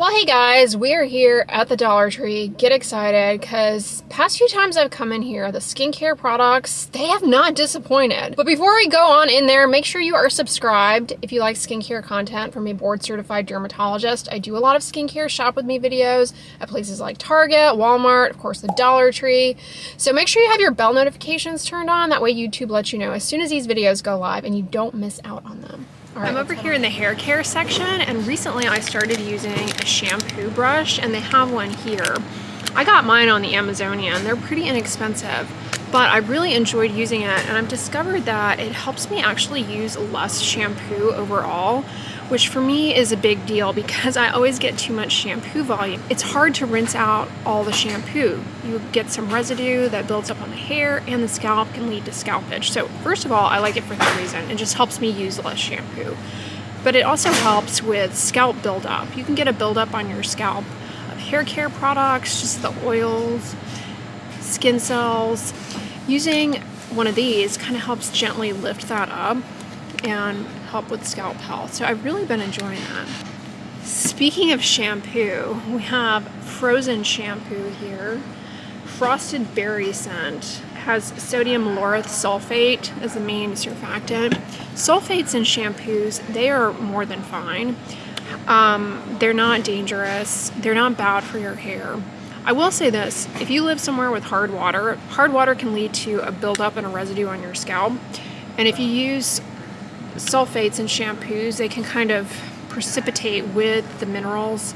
Well, hey guys, we're here at the Dollar Tree. Get excited because past few times I've come in here, the skincare products, they have not disappointed. But before we go on in there, make sure you are subscribed if you like skincare content from a board certified dermatologist. I do a lot of skincare shop with me videos at places like Target, Walmart, of course the Dollar Tree. So make sure you have your bell notifications turned on. That way YouTube lets you know as soon as these videos go live and you don't miss out on them. Right, I'm over here in the hair care section, and recently I started using a shampoo brush, and they have one here. I got mine on the Amazonian. They're pretty inexpensive, but I really enjoyed using it, and I've discovered that it helps me actually use less shampoo overall, which for me is a big deal because I always get too much shampoo volume. It's hard to rinse out all the shampoo. You get some residue that builds up on the hair, and the scalp can lead to scalp itch. So first of all, I like it for that reason. It just helps me use less shampoo. But it also helps with scalp buildup. You can get a buildup on your scalp of hair care products, just the oils, skin cells. Using one of these kind of helps gently lift that up and help with scalp health. So I've really been enjoying that. Speaking of shampoo, we have frozen shampoo here. Frosted berry scent. Has sodium lauryl sulfate as the main surfactant. Sulfates in shampoos, they are more than fine. They're not dangerous. They're not bad for your hair. I will say this, if you live somewhere with hard water can lead to a buildup and a residue on your scalp. And if you use sulfates in shampoos, they can kind of precipitate with the minerals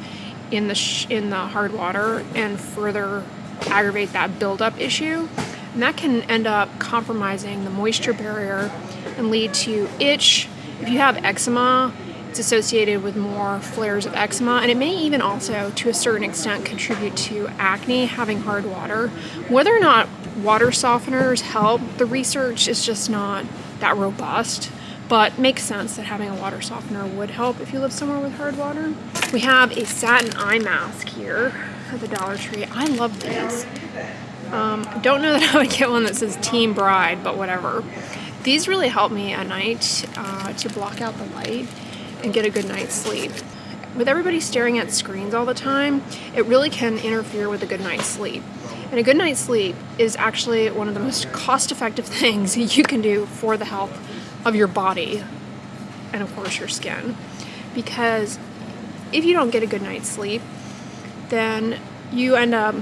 in the hard water and further aggravate that buildup issue. And that can end up compromising the moisture barrier and lead to itch. If you have eczema, it's associated with more flares of eczema, and it may even also, to a certain extent, contribute to acne, having hard water. Whether or not water softeners help, the research is just not that robust, but makes sense that having a water softener would help if you live somewhere with hard water. We have a Satin Eye Mask here at the Dollar Tree. I love these. I don't know that I would get one that says Team Bride, but whatever. These really help me at night to block out the light and get a good night's sleep. With everybody staring at screens all the time, it really can interfere with a good night's sleep. And a good night's sleep is actually one of the most cost-effective things you can do for the health of your body and of course your skin. Because if you don't get a good night's sleep, then you end up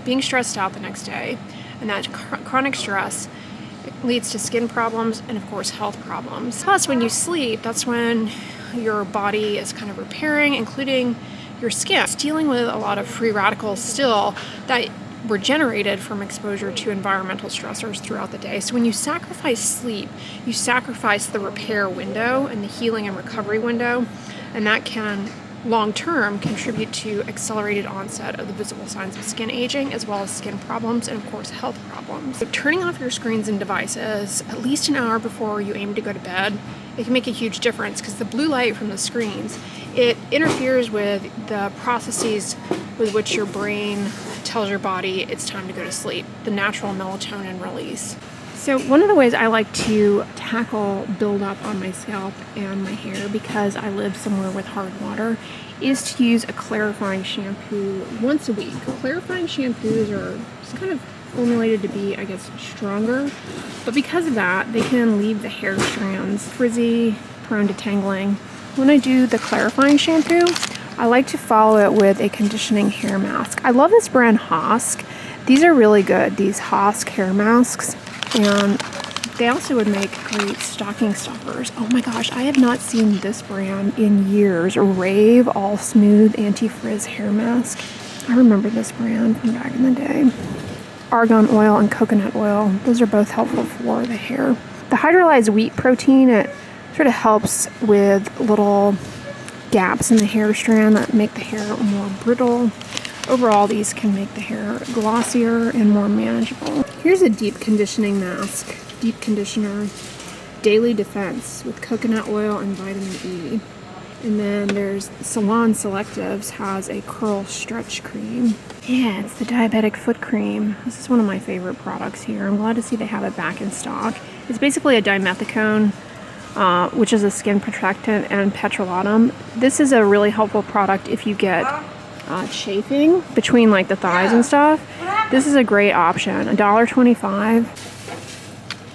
being stressed out the next day, and that chronic stress leads to skin problems and of course health problems. Plus, when you sleep, that's when your body is kind of repairing, including your skin. It's dealing with a lot of free radicals still that were generated from exposure to environmental stressors throughout the day. So when you sacrifice sleep, you sacrifice the repair window and the healing and recovery window, and that can long-term contribute to accelerated onset of the visible signs of skin aging, as well as skin problems and of course health problems. So turning off your screens and devices at least an hour before you aim to go to bed, it can make a huge difference because the blue light from the screens, it interferes with the processes with which your brain tells your body it's time to go to sleep, the natural melatonin release. So one of the ways I like to tackle buildup on my scalp and my hair, because I live somewhere with hard water, is to use a clarifying shampoo once a week. Clarifying shampoos are just kind of formulated to be, I guess, stronger, but because of that, they can leave the hair strands frizzy, prone to tangling. When I do the clarifying shampoo, I like to follow it with a conditioning hair mask. I love this brand Hosk. These are really good, these Hosk hair masks. And they also would make great stocking stuffers. Oh my gosh, I have not seen this brand in years. Rave All Smooth Anti-Frizz Hair Mask. I remember this brand from back in the day. Argan oil and coconut oil. Those are both helpful for the hair. The hydrolyzed wheat protein, it sort of helps with little gaps in the hair strand that make the hair more brittle. Overall, these can make the hair glossier and more manageable. Here's a deep conditioning mask, deep conditioner, Daily Defense with coconut oil and vitamin E. And then there's Salon Selectives has a curl stretch cream. Yeah, it's the Diabetic foot cream. This is one of my favorite products here. I'm glad to see they have it back in stock. It's basically a dimethicone which is a skin protectant, and petrolatum. This is a really helpful product if you get chafing between like the thighs and stuff. This is a great option. $1.25.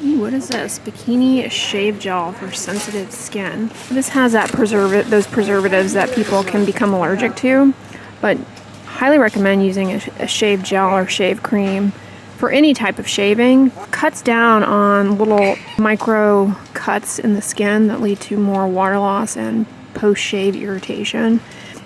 Ooh, what is this? Bikini shave gel for sensitive skin. This has that those preservatives that people can become allergic to, but highly recommend using a shave gel or shave cream for any type of shaving. Cuts down on little micro cuts in the skin that lead to more water loss and post-shave irritation.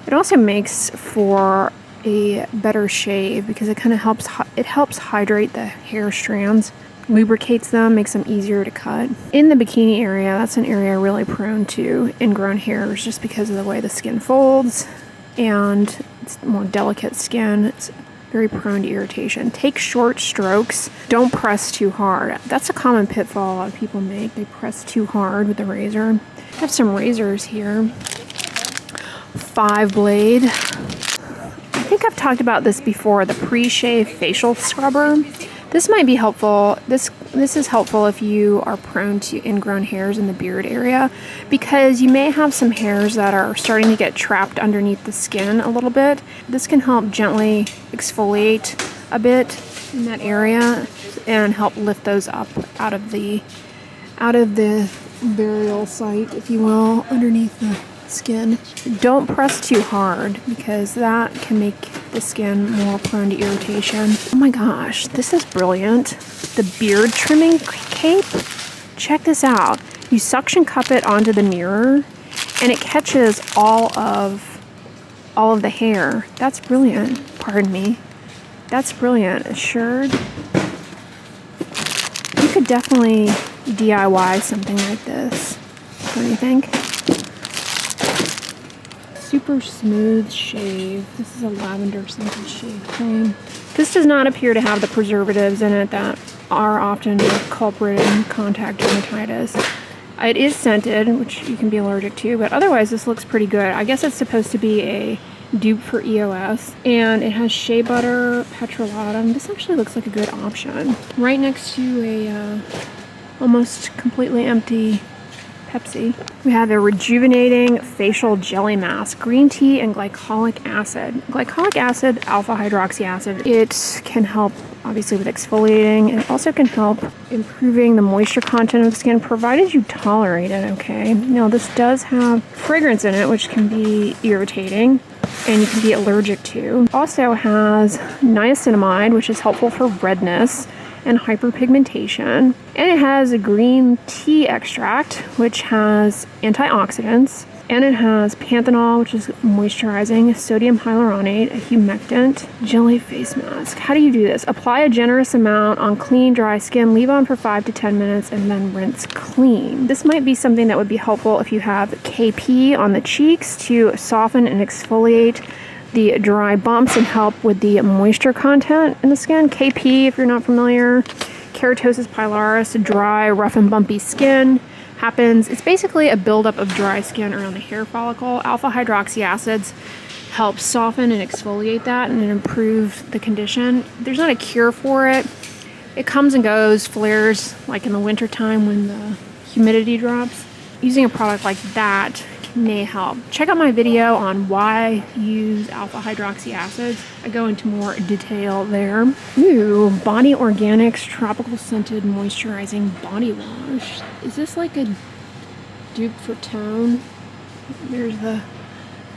It also makes for a better shave because it kind of helps hydrate the hair strands, lubricates them, makes them easier to cut. In the bikini area, that's an area really prone to ingrown hairs just because of the way the skin folds, and it's more delicate skin. It's very prone to irritation. Take short strokes. Don't press too hard. That's a common pitfall a lot of people make. They press too hard with the razor. I have some razors here. 5-blade. I think I've talked about this before, the pre-shave facial scrubber. This might be helpful. This is helpful if you are prone to ingrown hairs in the beard area, because you may have some hairs that are starting to get trapped underneath the skin a little bit. This can help gently exfoliate a bit in that area and help lift those up out of the burial site, if you will, underneath the skin. Don't press too hard because that can make the skin more prone to irritation. Oh my gosh, this is brilliant. The beard trimming cape. Check this out. You suction cup it onto the mirror and it catches all of the hair. That's brilliant. Pardon me. That's brilliant. Assured. You could definitely DIY something like this. What do you think? Super smooth shave. This is a lavender scented shave cream. This does not appear to have the preservatives in it that are often a culprit in contact dermatitis. It is scented, which you can be allergic to, but otherwise this looks pretty good. I guess it's supposed to be a dupe for EOS, and it has shea butter, petrolatum. This actually looks like a good option. Right next to a almost completely empty Pepsi. We have a rejuvenating facial jelly mask, green tea and glycolic acid. Glycolic acid, alpha hydroxy acid, it can help obviously with exfoliating, and it also can help improving the moisture content of the skin, provided you tolerate it, okay? Now this does have fragrance in it, which can be irritating and you can be allergic to. Also has niacinamide, which is helpful for redness and hyperpigmentation, and it has a green tea extract, which has antioxidants, and it has panthenol, which is moisturizing, sodium hyaluronate, a humectant, jelly face mask. How do you do this? Apply a generous amount on clean, dry skin, leave on for 5 to 10 minutes, and then rinse clean. This might be something that would be helpful if you have KP on the cheeks to soften and exfoliate the dry bumps and help with the moisture content in the skin. KP, if you're not familiar, keratosis pilaris, dry, rough and bumpy skin happens. It's basically a buildup of dry skin around the hair follicle. Alpha hydroxy acids help soften and exfoliate that and improve the condition. There's not a cure for it. It comes and goes, flares like in the wintertime when the humidity drops. Using a product like that may help. Check out my video on why use alpha hydroxy acids. I go into more detail there. Ooh, Body Organics Tropical Scented Moisturizing Body Wash. Is this like a dupe for tone? There's the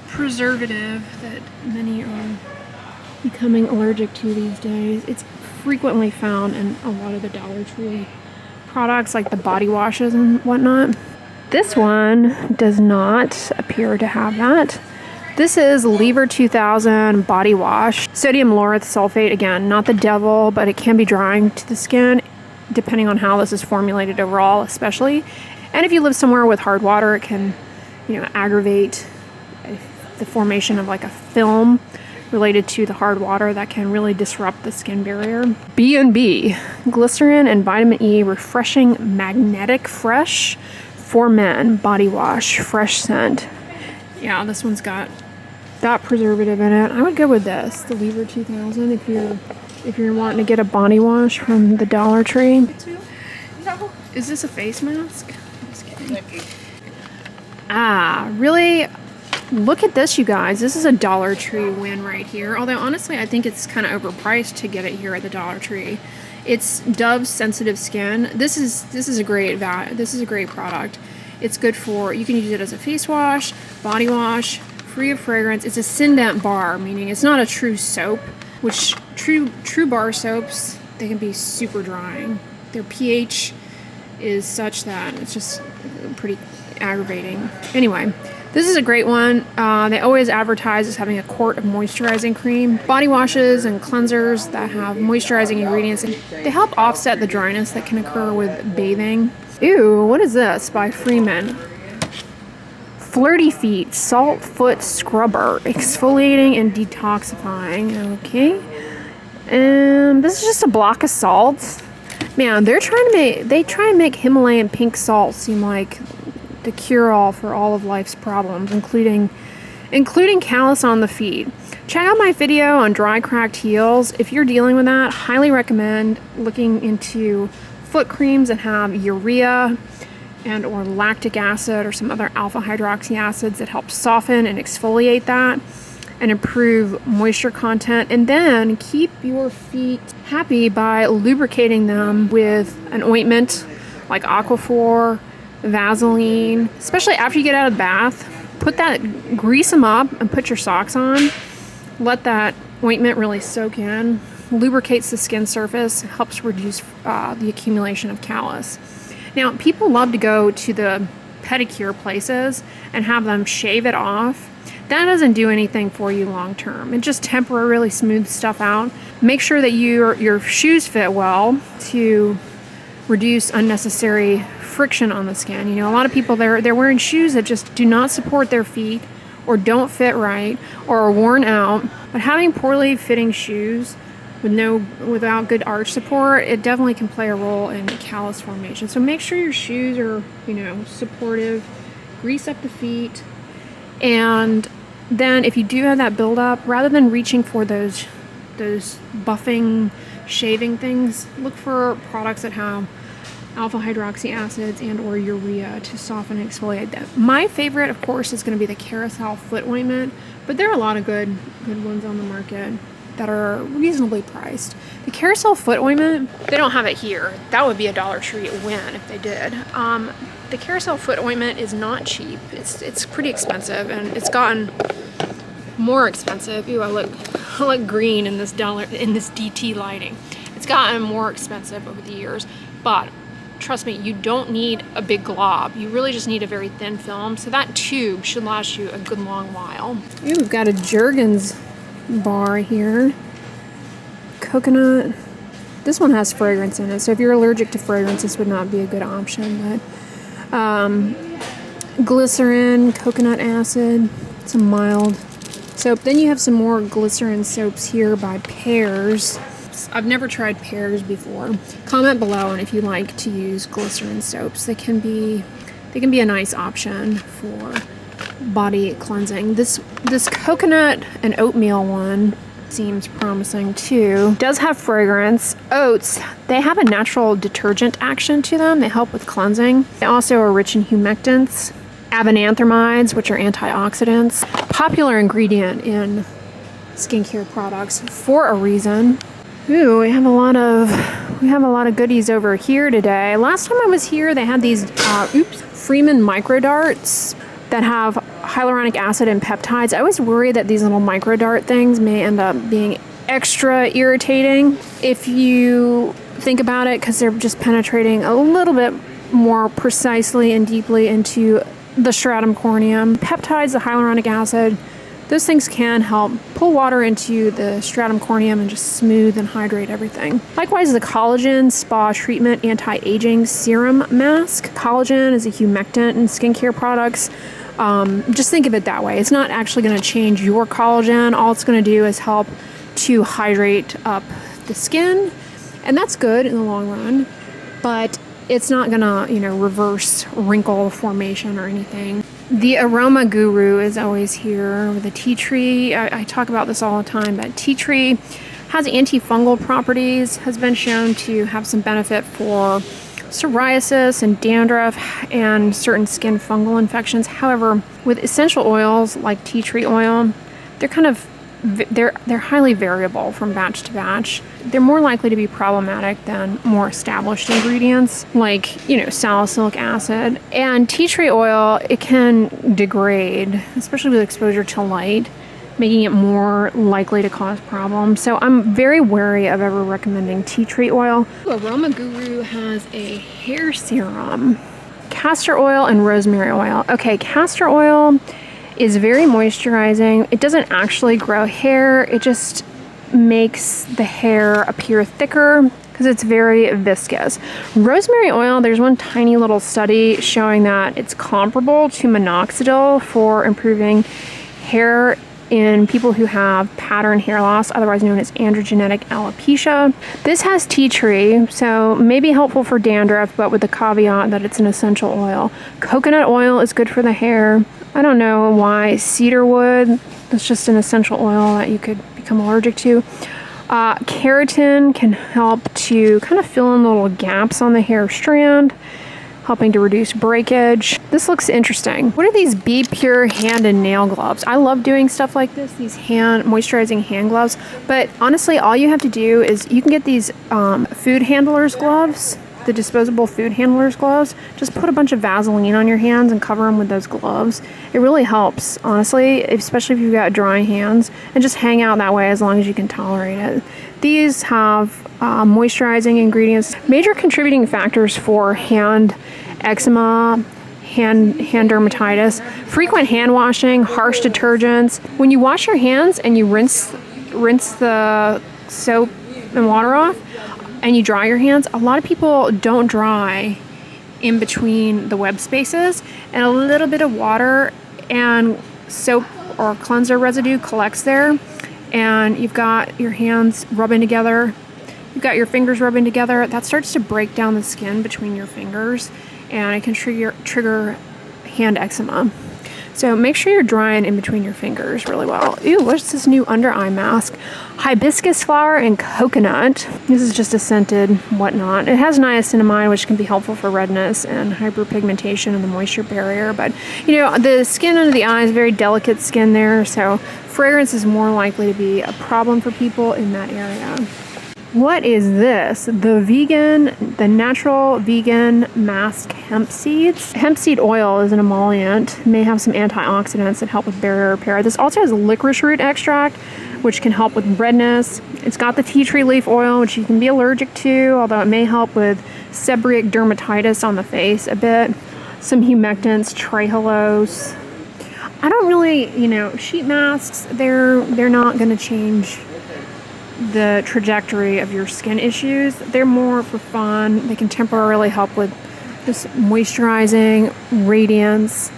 preservative that many are becoming allergic to these days. It's frequently found in a lot of the Dollar Tree products like the body washes and whatnot. This one does not appear to have that. This is Lever 2000 Body Wash. Sodium lauryl sulfate, again, not the devil, but it can be drying to the skin depending on how this is formulated overall, especially. And if you live somewhere with hard water, it can, aggravate the formation of like a film related to the hard water that can really disrupt the skin barrier. B&B, Glycerin and Vitamin E Refreshing Magnetic Fresh for Men Body Wash, fresh scent. Yeah, this one's got that preservative in it. I would go with this, the Lever 2000, if you're wanting to get a body wash from the Dollar Tree. No. Is this a face mask? Just kidding. Really, look at this, you guys. This is a Dollar Tree win right here. Although, honestly, I think it's kind of overpriced to get it here at the Dollar Tree. It's Dove Sensitive Skin. This is a great product. It's good for, you can use it as a face wash, body wash, free of fragrance. It's a Sindent bar, meaning it's not a true soap, which true bar soaps, they can be super drying. Their pH is such that it's just pretty aggravating. Anyway, this is a great one. They always advertise as having a quart of moisturizing cream. Body washes and cleansers that have moisturizing ingredients. They help offset the dryness that can occur with bathing. Ew, what is this by Freeman? Flirty Feet Salt Foot Scrubber, exfoliating and detoxifying. Okay. This is just a block of salt. Man, they try and make Himalayan pink salt seem like the cure-all for all of life's problems, including callus on the feet. Check out my video on dry, cracked heels. If you're dealing with that, highly recommend looking into foot creams that have urea and or lactic acid or some other alpha hydroxy acids that help soften and exfoliate that and improve moisture content, and then keep your feet happy by lubricating them with an ointment like Aquaphor, Vaseline, especially after you get out of the bath. Grease them up and put your socks on. Let that ointment really soak in. Lubricates the skin surface, helps reduce the accumulation of callus. Now, people love to go to the pedicure places and have them shave it off. That doesn't do anything for you long term. It just temporarily smooths stuff out. Make sure that your shoes fit well to reduce unnecessary friction on the skin. You know, a lot of people, they're wearing shoes that just do not support their feet or don't fit right or are worn out. But having poorly fitting shoes without good arch support, it definitely can play a role in callus formation. So make sure your shoes are, supportive. Grease up the feet. And then if you do have that buildup, rather than reaching for those buffing, shaving things, look for products that have alpha hydroxy acids and or urea to soften and exfoliate them. My favorite, of course, is going to be the Carousel Foot Ointment, but there are a lot of good ones on the market that are reasonably priced. The Carousel Foot Ointment, they don't have it here. That would be a Dollar Tree win if they did. The Carousel Foot Ointment is not cheap. It's pretty expensive, and it's gotten more expensive. Ooh, I look green in this DT lighting. It's gotten more expensive over the years, but trust me, you don't need a big glob. You really just need a very thin film, so that tube should last you a good long while. Ooh, we've got a Jergens bar here. Coconut. This one has fragrance in it, so if you're allergic to fragrance, this would not be a good option. But glycerin, coconut acid, some mild soap. Then you have some more glycerin soaps here by Pears. I've never tried Pears before. Comment below, and if you like to use glycerin soaps, they can be a nice option for body cleansing. This coconut and oatmeal one seems promising too. Does have fragrance. Oats, they have a natural detergent action to them. They help with cleansing. They also are rich in humectants, avenanthramides, which are antioxidants. Popular ingredient in skincare products for a reason. Ooh, we have a lot of goodies over here today. Last time I was here, they had these Freeman micro darts that have hyaluronic acid and peptides. I always worry that these little micro dart things may end up being extra irritating if you think about it, because they're just penetrating a little bit more precisely and deeply into the stratum corneum. Peptides, the hyaluronic acid, those things can help pull water into the stratum corneum and just smooth and hydrate everything. Likewise, the Collagen Spa Treatment Anti-Aging Serum Mask. Collagen is a humectant in skincare products. Just think of it that way. It's not actually going to change your collagen. All it's going to do is help to hydrate up the skin, and that's good in the long run, but it's not going to, reverse wrinkle formation or anything. The Aroma Guru is always here with the tea tree. I talk about this all the time, but tea tree has antifungal properties, has been shown to have some benefit for psoriasis and dandruff and certain skin fungal infections. However, with essential oils like tea tree oil, they're highly variable from batch to batch. They're more likely to be problematic than more established ingredients like, salicylic acid. And tea tree oil, it can degrade, especially with exposure to light, making it more likely to cause problems. So I'm very wary of ever recommending tea tree oil. Aroma Guru has a hair serum. Castor oil and rosemary oil. Okay, castor oil is very moisturizing. It doesn't actually grow hair. It just makes the hair appear thicker because it's very viscous. Rosemary oil, there's one tiny little study showing that it's comparable to minoxidil for improving hair in people who have pattern hair loss, otherwise known as androgenetic alopecia. This has tea tree, so may be helpful for dandruff, but with the caveat that it's an essential oil. Coconut oil is good for the hair. I don't know why cedar wood, that's just an essential oil that you could become allergic to. Keratin can help to kind of fill in little gaps on the hair strand, helping to reduce breakage. This looks interesting. What are these Be Pure hand and nail gloves? I love doing stuff like this, these moisturizing hand gloves, but honestly, all you have to do is you can get these food handlers gloves, the disposable food handlers gloves. Just put a bunch of Vaseline on your hands and cover them with those gloves. It really helps, honestly, especially if you've got dry hands, and just hang out that way as long as you can tolerate it. These have moisturizing ingredients. Major contributing factors for hand eczema, hand dermatitis, frequent hand washing, harsh detergents. When you wash your hands and you rinse the soap and water off and you dry your hands, a lot of people don't dry in between the web spaces, and a little bit of water and soap or cleanser residue collects there, and you've got your hands rubbing together, you've got your fingers rubbing together. That starts to break down the skin between your fingers, and it can trigger hand eczema. So make sure you're drying in between your fingers really well. Ew, what's this new under eye mask? Hibiscus flower and coconut. This is just a scented whatnot. It has niacinamide, which can be helpful for redness and hyperpigmentation and the moisture barrier. But, the skin under the eye is very delicate skin there, so fragrance is more likely to be a problem for people in that area. What is this? The natural vegan mask hemp seeds. Hemp seed oil is an emollient. It may have some antioxidants that help with barrier repair. This also has licorice root extract, which can help with redness. It's got the tea tree leaf oil, which you can be allergic to, although it may help with seborrheic dermatitis on the face a bit. Some humectants, trehalose. I don't really, sheet masks, they're not going to change the trajectory of your skin issues. They're more for fun. They can temporarily help with just moisturizing, radiance,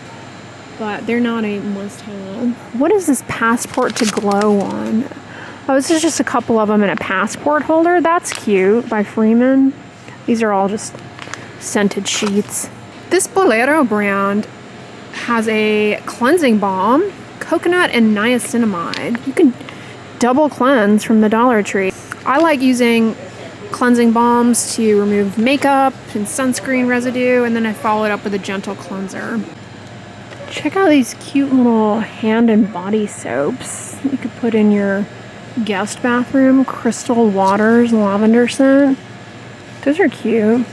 but they're not a must-have. What is this Passport to Glow one? Oh, this is just a couple of them in a passport holder. That's cute, by Freeman. These are all just scented sheets. This Bolero brand has a cleansing balm, coconut and niacinamide. You can double cleanse from the Dollar Tree. I like using cleansing balms to remove makeup and sunscreen residue, and then I follow it up with a gentle cleanser. Check out these cute little hand and body soaps you could put in your guest bathroom. Crystal Waters lavender scent. Those are cute.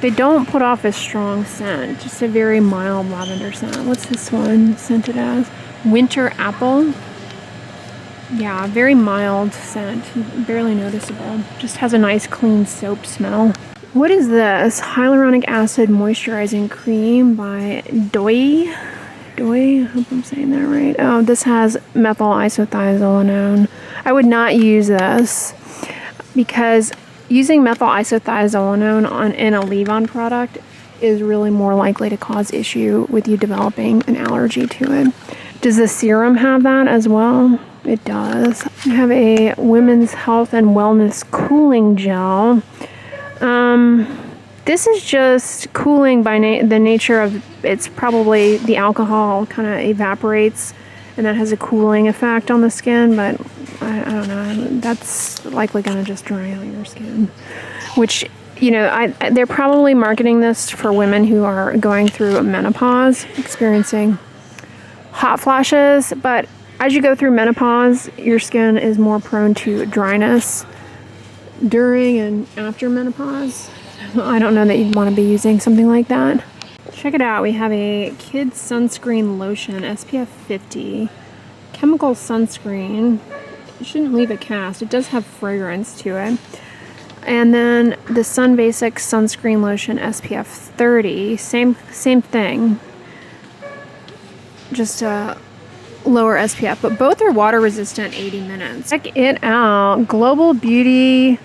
They don't put off a strong scent, just a very mild lavender scent. What's this one scented as? Winter apple. Yeah, very mild scent, barely noticeable. Just has a nice clean soap smell. What is this? Hyaluronic acid moisturizing cream by Dray. I hope I'm saying that right. Oh, this has methyl isothiazolinone. I would not use this because using methyl isothiazolinone in a leave-on product is really more likely to cause issue with you developing an allergy to it. Does the serum have that as well? It does. I have a women's health and wellness cooling gel. This is just cooling by the nature of it's probably the alcohol kind of evaporates and that has a cooling effect on the skin, but I don't know, that's likely gonna just dry out your skin, which, you know, they're probably marketing this for women who are going through menopause, experiencing hot flashes, but as you go through menopause, your skin is more prone to dryness during and after menopause. I don't know that you'd want to be using something like that. Check it out. We have a kids sunscreen lotion, SPF 50, chemical sunscreen. It shouldn't leave a cast. It does have fragrance to it. And then the Sun Basics sunscreen lotion, SPF 30. Same thing. Just a lower SPF, but both are water resistant 80 minutes. Check it out. Global Beauty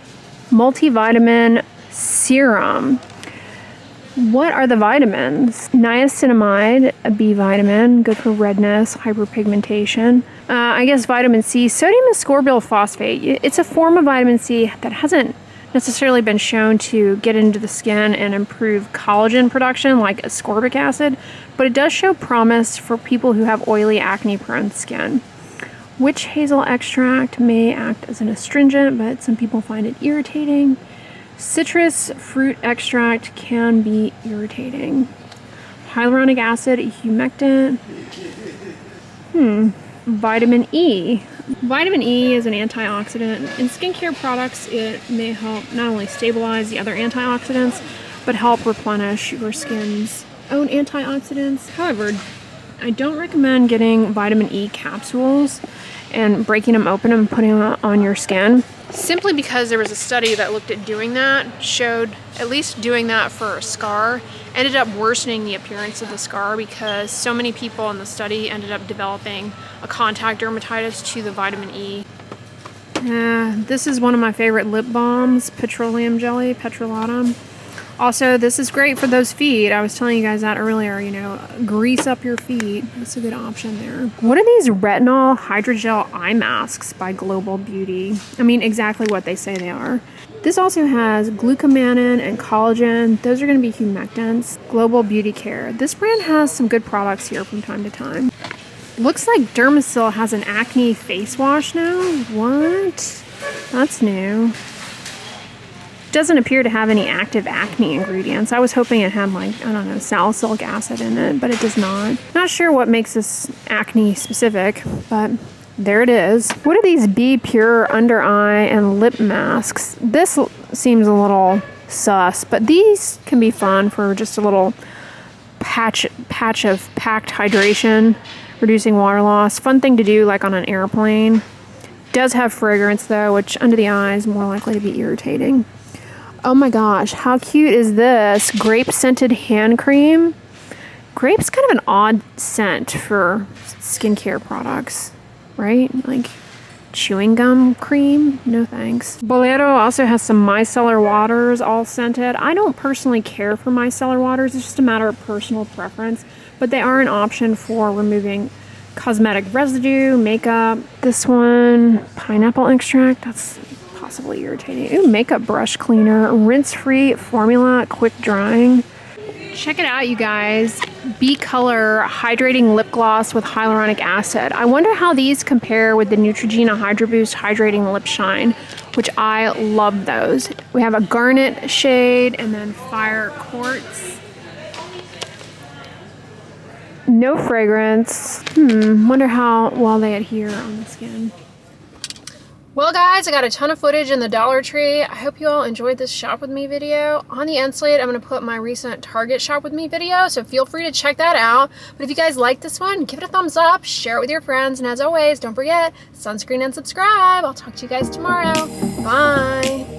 Multivitamin Serum. What are the vitamins? Niacinamide, a B vitamin, good for redness, hyperpigmentation. I guess vitamin C, sodium ascorbyl phosphate. It's a form of vitamin C that hasn't necessarily been shown to get into the skin and improve collagen production like ascorbic acid, but it does show promise for people who have oily, acne-prone skin. Witch hazel extract may act as an astringent, but some people find it irritating. Citrus fruit extract can be irritating. Hyaluronic acid, humectant. Vitamin E. Vitamin E is an antioxidant. In skincare products, it may help not only stabilize the other antioxidants, but help replenish your skin's own antioxidants. However, I don't recommend getting vitamin E capsules and breaking them open and putting them on your skin, simply because there was a study that looked at doing that, showed at least doing that for a scar ended up worsening the appearance of the scar, because so many people in the study ended up developing a contact dermatitis to the vitamin E. This is one of my favorite lip balms, petroleum jelly, petrolatum. Also, this is great for those feet. I was telling you guys that earlier, you know, grease up your feet. That's a good option there. What are these Retinol Hydrogel eye masks by Global Beauty? I mean, exactly what they say they are. This also has glucomannan and collagen. Those are going to be humectants. Global Beauty Care. This brand has some good products here from time to time. Looks like Dermasil has an acne face wash now. What? That's new. Doesn't appear to have any active acne ingredients. I was hoping it had, like, I don't know, salicylic acid in it, but it does not. Not sure what makes this acne specific, but there it is. What are these Be Pure under eye and lip masks? This seems a little sus, but these can be fun for just a little patch of packed hydration, reducing water loss. Fun thing to do, like on an airplane. Does have fragrance though, which under the eye is more likely to be irritating. Oh my gosh, how cute is this? Grape scented hand cream. Grape's kind of an odd scent for skincare products, right? Like chewing gum cream? No thanks. Bolero also has some micellar waters, all scented. I don't personally care for micellar waters. It's just a matter of personal preference, but they are an option for removing cosmetic residue, makeup. This one, pineapple extract, that's possibly irritating. Ooh, makeup brush cleaner, rinse-free formula, quick drying. Check it out, you guys. B-Color Hydrating Lip Gloss with Hyaluronic Acid. I wonder how these compare with the Neutrogena Hydro Boost Hydrating Lip Shine, which I love those. We have a garnet shade and then fire quartz. No fragrance. Wonder how well they adhere on the skin. Well guys, I got a ton of footage in the Dollar Tree. I hope you all enjoyed this shop with me video. On the end slate, I'm going to put my recent Target shop with me video, so feel free to check that out. But if you guys like this one, give it a thumbs up, share it with your friends, and as always, don't forget, sunscreen and subscribe. I'll talk to you guys tomorrow. Bye!